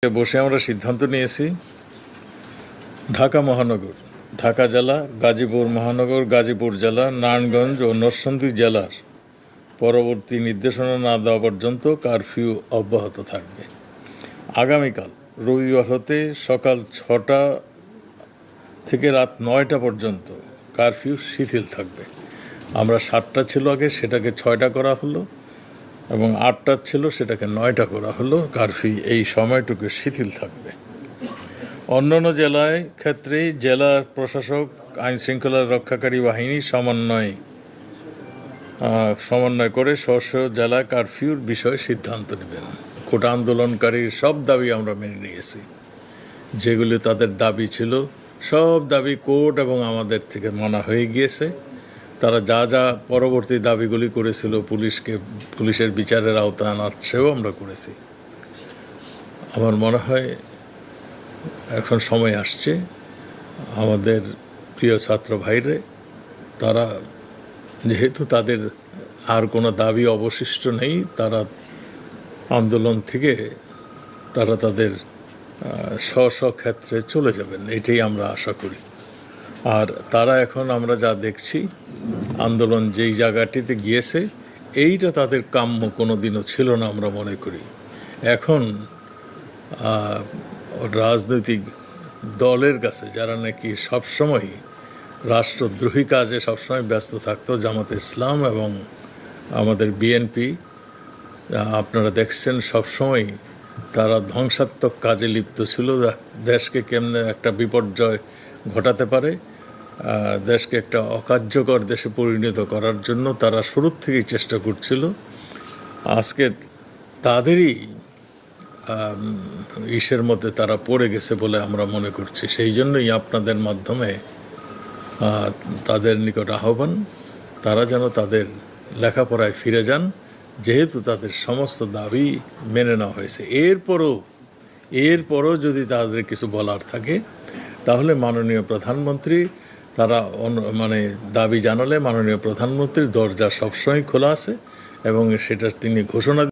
বসে আমরা সিদ্ধান্ত নিয়েছি ঢাকা মহানগর, ঢাকা জেলা, গাজীপুর মহানগর, গাজীপুর জেলা, নারায়ণগঞ্জ ও নরসিংদী জেলার পরবর্তী নির্দেশনা না দেওয়া পর্যন্ত কারফিউ অব্যাহত থাকবে। আগামীকাল রবিবার হতে সকাল 6টা থেকে রাত 9টা পর্যন্ত কারফিউ শিথিল থাকবে। আমরা 7টা ছিল আগে, সেটাকে 6টা করা হলো, এবং 8টা ছিল সেটাকে 9টা করা হলো। কারফিউ এই সময়টুকু শিথিল থাকবে। অন্যান্য জেলায় ক্ষেত্রে জেলা প্রশাসক, আইন শৃঙ্খলা রক্ষাকারী বাহিনী সমন্বয় করে স্ব জেলায় কারফিউর বিষয়ে সিদ্ধান্ত নেবেন। কোটা আন্দোলনকারীর সব দাবি আমরা মেনে নিয়েছি। যেগুলি তাদের দাবি ছিল, সব দাবি কোর্ট এবং আমাদের থেকে মানা হয়ে গিয়েছে। তারা যা যা পরবর্তী দাবিগুলি করেছিল, পুলিশের বিচারের আওতায় আনার সেও আমরা করেছি। আমার মনে হয় এখন সময় আসছে আমাদের প্রিয় ছাত্র ভাইরে, তারা যেহেতু তাদের আর কোনো দাবি অবশিষ্ট নেই, তারা আন্দোলন থেকে তাদের স্ব ক্ষেত্রে চলে যাবেন, এটাই আমরা আশা করি। আর তারা এখন আমরা যা দেখছি, আন্দোলন যেই জায়গাটিতে গিয়েছে এইটা তাদের কাম্য কোনো দিনও ছিল না আমরা মনে করি। এখন রাজনৈতিক দলের কাছে, যারা নাকি সবসময় রাষ্ট্রদ্রোহী কাজে সবসময় ব্যস্ত থাকতো, জামাতে ইসলাম এবং আমাদের বিএনপি, আপনারা দেখছেন সবসময় তারা ধ্বংসাত্মক কাজে লিপ্ত ছিল। দেশকে কেমনে একটা বিপর্যয় ঘটাতে পারে, দেশকে একটা অকার্যকর দেশে পরিণত করার জন্য তারা শুরুর থেকেই চেষ্টা করছিল। আজকে তাদেরই ইসের মধ্যে তারা পড়ে গেছে বলে আমরা মনে করছি। সেই জন্যই আপনাদের মাধ্যমে তাদের নিকট আহ্বান, তারা যেন তাদের লেখাপড়ায় ফিরে যান, যেহেতু তাদের সমস্ত দাবি মেনে নেওয়া হয়েছে। এরপরও যদি তাদের কিছু বলার থাকে, তাহলে মাননীয় প্রধানমন্ত্রী, তারা দাবি জানালে মাননীয় প্রধানমন্ত্রীর দরজা সবসময় খোলা আছে, এবং সেটা তিনি ঘোষণা